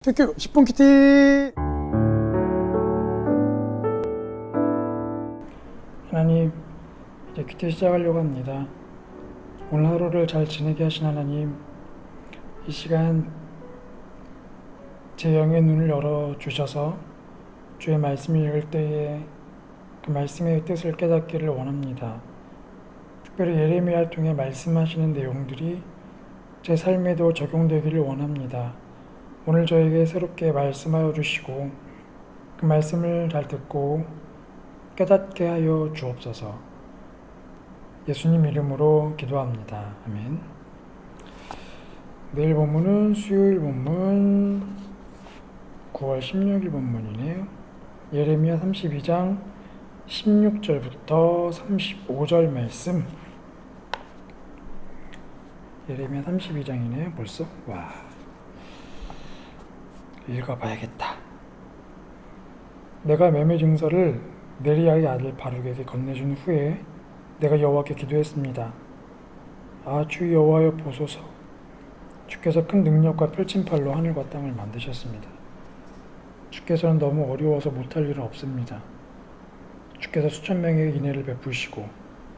특규 10분 키티. 하나님, 이제 키티 시작하려고 합니다. 오늘 하루를 잘 지내게 하신 하나님, 이 시간 제 영의 눈을 열어주셔서 주의 말씀을 읽을 때에 그 말씀의 뜻을 깨닫기를 원합니다. 특별히 예레미야를 통해 말씀하시는 내용들이 제 삶에도 적용되기를 원합니다. 오늘 저에게 새롭게 말씀하여 주시고 그 말씀을 잘 듣고 깨닫게 하여 주옵소서. 예수님 이름으로 기도합니다. 아멘. 내일 본문은 수요일 본문 9월 16일 본문이네요. 예레미야 32장 16절부터 35절 말씀. 예레미야 32장이네요. 벌써? 와. 읽어봐야겠다. 내가 매매 증서를 네리야의 아들 바룩에게 건네준 후에 내가 여호와께 기도했습니다. 아, 주 여호와여 보소서. 주께서 큰 능력과 펼친 팔로 하늘과 땅을 만드셨습니다. 주께서는 너무 어려워서 못할 일은 없습니다. 주께서 수천 명에게 인애를 베푸시고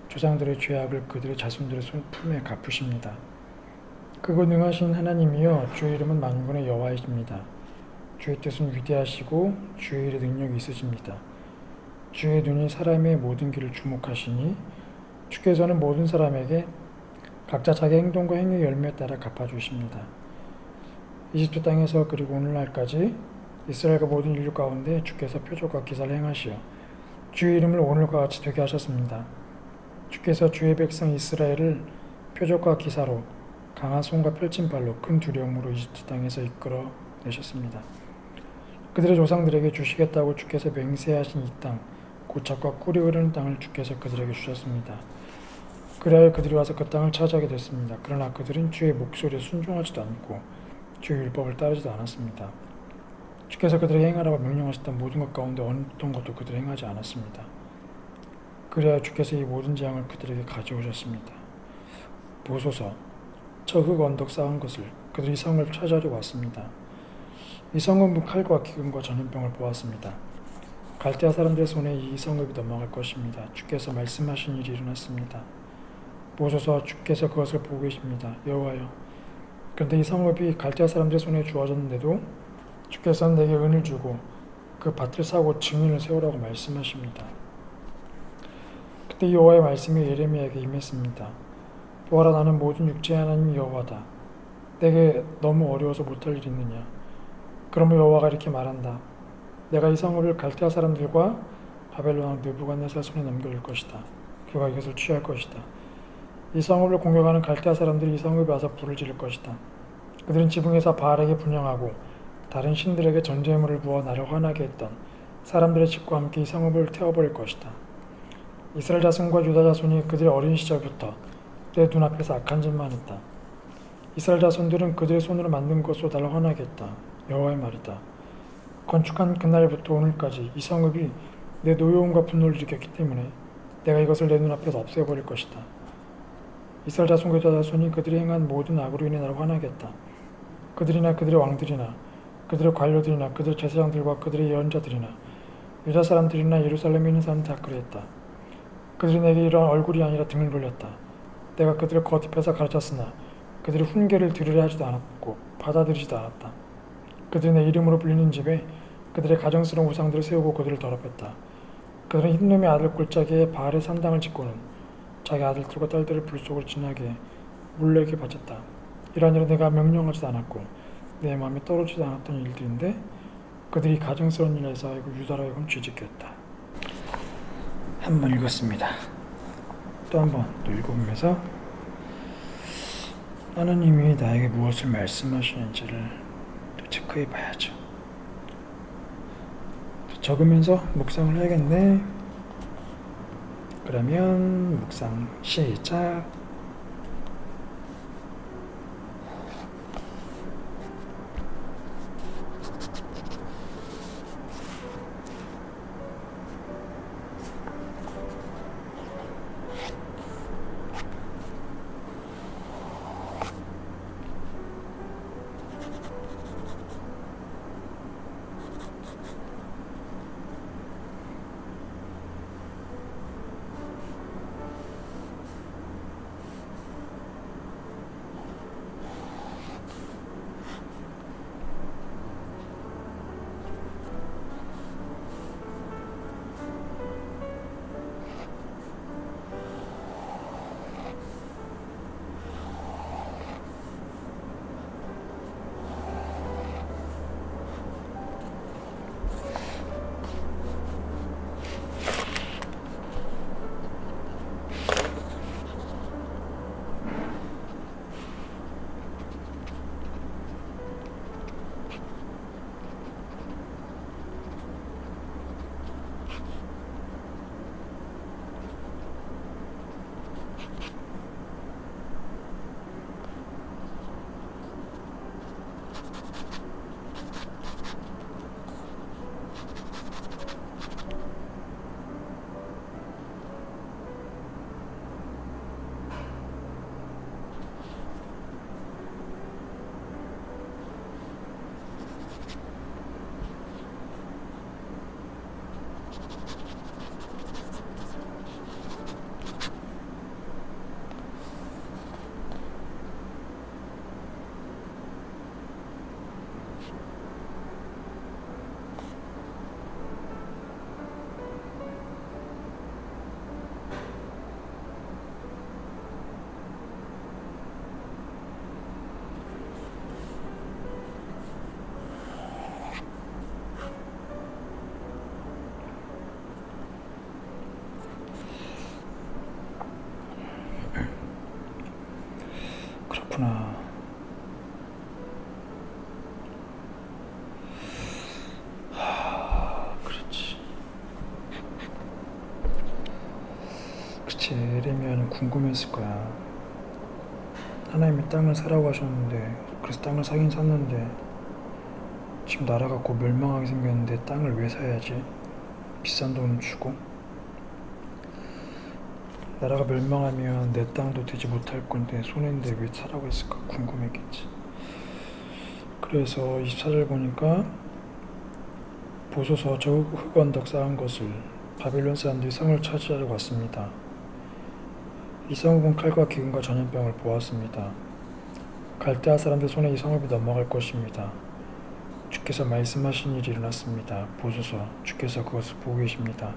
조상들의 죄악을 그들의 자손들의 손품에 갚으십니다. 크고 능하신 하나님이여, 주의 이름은 만군의 여호와이십니다. 주의 뜻은 위대하시고 주의 일에 능력이 있으십니다. 주의 눈이 사람의 모든 길을 주목하시니 주께서는 모든 사람에게 각자 자기 행동과 행위의 열매에 따라 갚아주십니다. 이집트 땅에서 그리고 오늘날까지 이스라엘과 모든 인류 가운데 주께서 표적과 기사를 행하시어 주의 이름을 오늘과 같이 되게 하셨습니다. 주께서 주의 백성 이스라엘을 표적과 기사로 강한 손과 펼친 발로 큰 두려움으로 이집트 땅에서 이끌어 내셨습니다. 그들의 조상들에게 주시겠다고 주께서 맹세하신 이 땅, 곧 젖과 꿀이 흐르는 땅을 주께서 그들에게 주셨습니다. 그래야 그들이 와서 그 땅을 차지하게 됐습니다. 그러나 그들은 주의 목소리에 순종하지도 않고 주의 율법을 따르지도 않았습니다. 주께서 그들에게 행하라고 명령하셨던 모든 것 가운데 어떤 것도 그들이 행하지 않았습니다. 그래야 주께서 이 모든 재앙을 그들에게 가져오셨습니다. 보소서, 저 흙 언덕 쌓은 것을 그들이 성을 차지하려고 왔습니다. 이 성읍은 칼과 기근과 전염병을 보았습니다. 갈대아 사람들의 손에 이 성읍이 넘어갈 것입니다. 주께서 말씀하신 일이 일어났습니다. 보소서, 주께서 그것을 보고 계십니다. 여호와여, 그런데 이 성읍이 갈대아 사람들의 손에 주어졌는데도 주께서는 내게 은을 주고 그 밭을 사고 증인을 세우라고 말씀하십니다. 그때 여호와의 말씀이 예레미야에게 임했습니다. 보아라, 나는 모든 육체의 하나님 여호와다. 내게 너무 어려워서 못할 일이 있느냐? 그러므로 여호와가 이렇게 말한다. 내가 이 성읍을 갈대아 사람들과 바벨론 왕 느부갓네살 손에 넘겨줄 것이다. 그가 이것을 취할 것이다. 이 성읍을 공격하는 갈대아 사람들이 이 성읍에 와서 불을 지를 것이다. 그들은 지붕에서 바알에게 분향하고 다른 신들에게 전제물을 부어 나를 화나게 했던 사람들의 집과 함께 이 성읍을 태워버릴 것이다. 이스라엘 자손과 유다 자손이 그들의 어린 시절부터 내 눈앞에서 악한 짓만 했다. 이스라엘 자손들은 그들의 손으로 만든 것으로 나를 화나게 했다. 여호와의 말이다. 건축한 그날부터 오늘까지 이 성읍이 내 노여움과 분노를 일으켰기 때문에 내가 이것을 내 눈앞에서 없애버릴 것이다. 이스라엘 자손과 유다 자손이 그들이 행한 모든 악으로 인해 나를 화나게 했다. 그들이나 그들의 왕들이나 그들의 관료들이나 그들의 제사장들과 그들의 예언자들이나 유다 사람들이나 예루살렘에 있는 사람들 다 그랬다. 그들이 내게 이런 얼굴이 아니라 등을 돌렸다. 내가 그들을 거듭해서 가르쳤으나 그들이 훈계를 들으려 하지도 않았고 받아들이지도 않았다. 그들이 내 이름으로 불리는 집에 그들의 가정스러운 우상들을 세우고 그들을 더럽혔다. 그들은 흰놈의 아들 골짜기에 바알의 산당을 짓고는 자기 아들들과 딸들을 불 속으로 지나게 몰래에게 바쳤다. 이러한 일은 내가 명령하지도 않았고 내 마음에 떨어지지 않았던 일들인데 그들이 가정스러운 일에서 하여금 유다로 하여금 죄짓게 했다. 한 번 읽었습니다. 또 한 번 또 읽어보면서 하나님이 나에게 무엇을 말씀하시는지를 또 체크해 봐야죠. 적으면서 묵상을 해야겠네. 그러면 묵상 시작. 그렇구나. 그렇지. 그치. 에레미야는 궁금했을 거야. 하나님이 땅을 사라고 하셨는데, 그래서 땅을 사긴 샀는데, 지금 나라가 곧 멸망하게 생겼는데 땅을 왜 사야지? 비싼 돈을 주고. 나라가 멸망하면 내 땅도 되지 못할 건데 손해인데 왜 사라고 했을까 궁금했겠지. 그래서 24절 보니까 보소서 저 흑언덕 쌓은 것을 바빌론 사람들이 성을 차지하려고 왔습니다. 이 성읍은 칼과 기근과 전염병을 보았습니다. 갈대아 사람들 손에 이 성읍이 넘어갈 것입니다. 주께서 말씀하신 일이 일어났습니다. 보소서 주께서 그것을 보고 계십니다.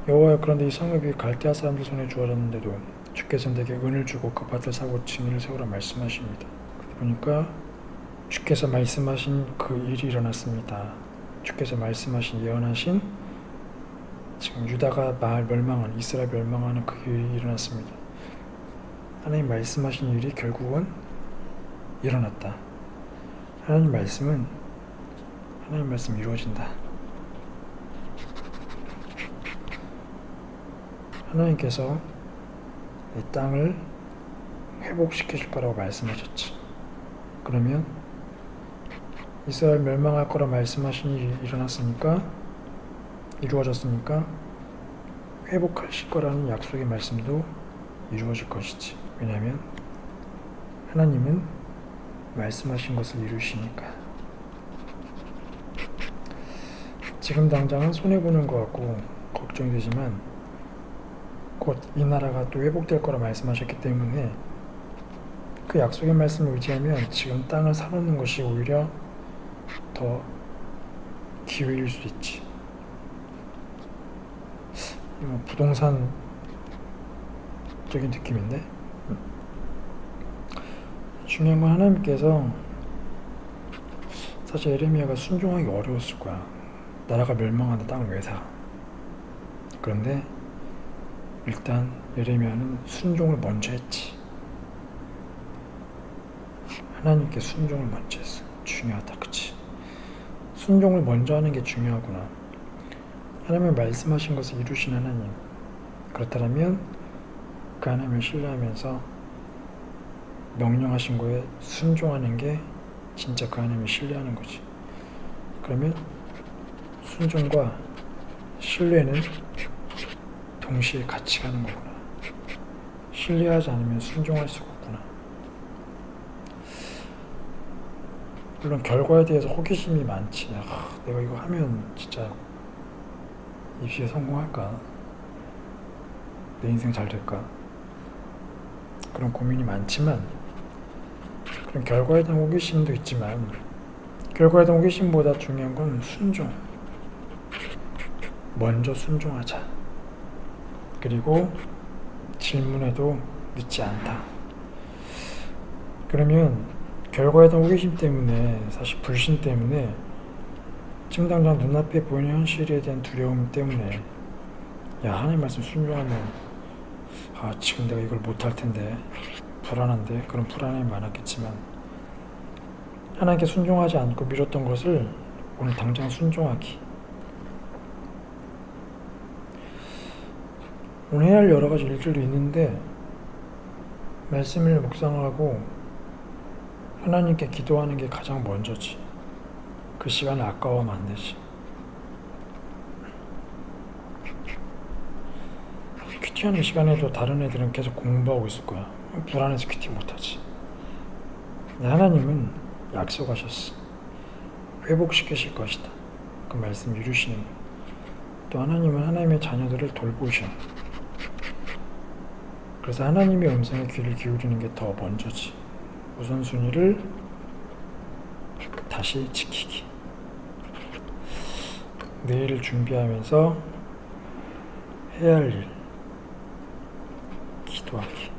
여호와여, 그런데 이 성읍이 갈대아 사람들 손에 주어졌는데도 주께서는 내게 은을 주고 그 밭을 사고 증인을 세우라 말씀하십니다. 보니까 주께서 말씀하신 그 일이 일어났습니다. 주께서 말씀하신 예언하신 지금 유다가 멸망하는, 이스라엘 멸망하는 그 일이 일어났습니다. 하나님 말씀하신 일이 결국은 일어났다. 하나님 말씀은 하나님 말씀 이루어진다. 하나님께서 이 땅을 회복시키실 거라고 말씀하셨지. 그러면 이스라엘 멸망할 거라 말씀하신 일이 일어났으니까, 이루어졌으니까 회복하실 거라는 약속의 말씀도 이루어질 것이지. 왜냐하면 하나님은 말씀하신 것을 이루시니까. 지금 당장은 손해보는 것 같고 걱정이 되지만 곧 이 나라가 또 회복될 거라 말씀하셨기 때문에 그 약속의 말씀을 의지하면 지금 땅을 사놓는 것이 오히려 더 기회일 수 있지. 부동산적인 느낌인데, 중요한 건 하나님께서 사실 에레미야가 순종하기 어려웠을 거야. 나라가 멸망하는데 땅을 왜 사? 그런데 일단 에레미야는 순종을 먼저 했지. 하나님께 순종을 먼저 했어. 중요하다, 그치? 순종을 먼저 하는 게 중요하구나. 하나님의 말씀하신 것을 이루신 하나님, 그렇다면 그 하나님을 신뢰하면서 명령하신 거에 순종하는 게 진짜 그 하나님을 신뢰하는 거지. 그러면 순종과 신뢰는 동시에 같이 가는 거구나. 신뢰하지 않으면 순종할 수가 없구나. 물론 결과에 대해서 호기심이 많지. 내가 이거 하면 진짜 입시에 성공할까? 내 인생 잘 될까? 그런 고민이 많지만, 그런 결과에 대한 호기심도 있지만, 결과에 대한 호기심보다 중요한 건 순종. 먼저 순종하자. 그리고 질문해도 늦지 않다. 그러면 결과에 대한 호기심 때문에, 사실 불신 때문에, 지금 당장 눈앞에 보이는 현실에 대한 두려움 때문에 야, 하나님 말씀 순종하면 지금 내가 이걸 못할 텐데, 불안한데, 그런 불안함이 많았겠지만 하나님께 순종하지 않고 미뤘던 것을 오늘 당장 순종하기. 오늘 해야 할 여러 가지 일들도 있는데 말씀을 묵상하고 하나님께 기도하는 게 가장 먼저지. 그 시간을 아까워하면 안 되지. 큐티하는 시간에도 다른 애들은 계속 공부하고 있을 거야. 불안해서 큐티 못하지. 하나님은 약속하셨어. 회복시키실 것이다. 그 말씀 이루시는 거. 또 하나님은 하나님의 자녀들을 돌보셔. 그래서 하나님의 음성에 귀를 기울이는 게 더 먼저지. 우선순위를 다시 지키기. 내일을 준비하면서 해야 할 일, 기도하기.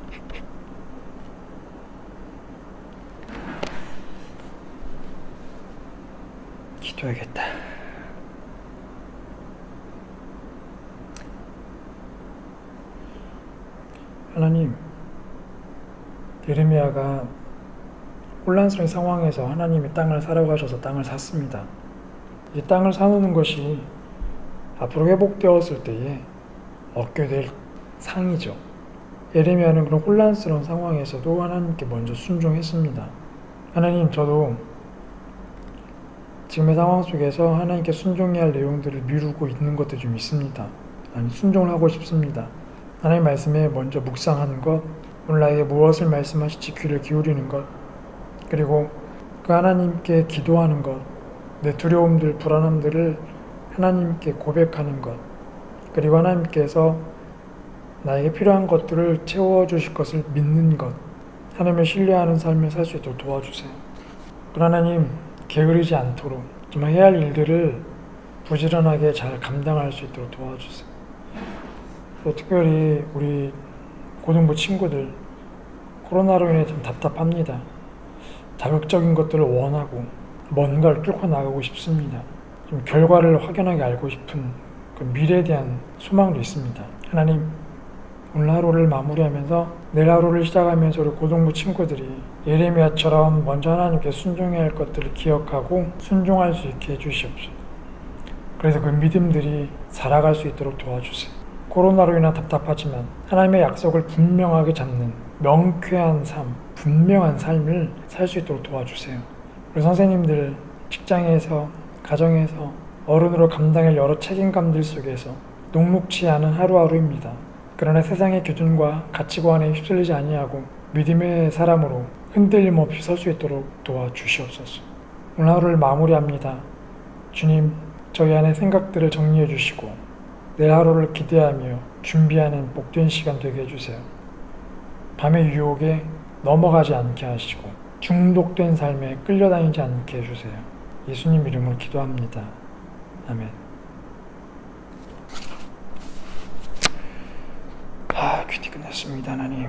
기도해야겠다. 하나님, 예레미야가 혼란스러운 상황에서 하나님이 땅을 사라고 하셔서 땅을 샀습니다. 이 땅을 사놓는 것이 앞으로 회복되었을 때에 얻게 될 상이죠. 예레미야는 그런 혼란스러운 상황에서도 하나님께 먼저 순종했습니다. 하나님, 저도 지금의 상황 속에서 하나님께 순종해야 할 내용들을 미루고 있는 것들이 좀 있습니다. 아니, 순종을 하고 싶습니다. 하나님 말씀에 먼저 묵상하는 것, 오늘 나에게 무엇을 말씀하실지 귀를 기울이는 것, 그리고 그 하나님께 기도하는 것, 내 두려움들, 불안함들을 하나님께 고백하는 것, 그리고 하나님께서 나에게 필요한 것들을 채워주실 것을 믿는 것, 하나님을 신뢰하는 삶을 살 수 있도록 도와주세요. 그러나 하나님, 게으르지 않도록 정말 해야 할 일들을 부지런하게 잘 감당할 수 있도록 도와주세요. 특별히 우리 고등부 친구들, 코로나로 인해 좀 답답합니다. 자극적인 것들을 원하고 뭔가를 뚫고 나가고 싶습니다. 좀 결과를 확연하게 알고 싶은 그 미래에 대한 소망도 있습니다. 하나님, 오늘 하루를 마무리하면서 내일 하루를 시작하면서 우리 고등부 친구들이 예레미야처럼 먼저 하나님께 순종해야 할 것들을 기억하고 순종할 수 있게 해주시옵소서. 그래서 그 믿음들이 살아갈 수 있도록 도와주세요. 코로나로 인한 답답하지만 하나님의 약속을 분명하게 잡는 명쾌한 삶, 분명한 삶을 살 수 있도록 도와주세요. 우리 선생님들 직장에서, 가정에서 어른으로 감당할 여러 책임감들 속에서 녹록치 않은 하루하루입니다. 그러나 세상의 기준과 가치관에 휩쓸리지 아니하고 믿음의 사람으로 흔들림 없이 설 수 있도록 도와주시옵소서. 오늘 하루를 마무리합니다. 주님, 저희 안의 생각들을 정리해 주시고 내일 하루를 기대하며 준비하는 복된 시간 되게 해주세요. 밤의 유혹에 넘어가지 않게 하시고 중독된 삶에 끌려다니지 않게 해주세요. 예수님 이름으로 기도합니다. 아멘. 큐티 끝났습니다, 하나님.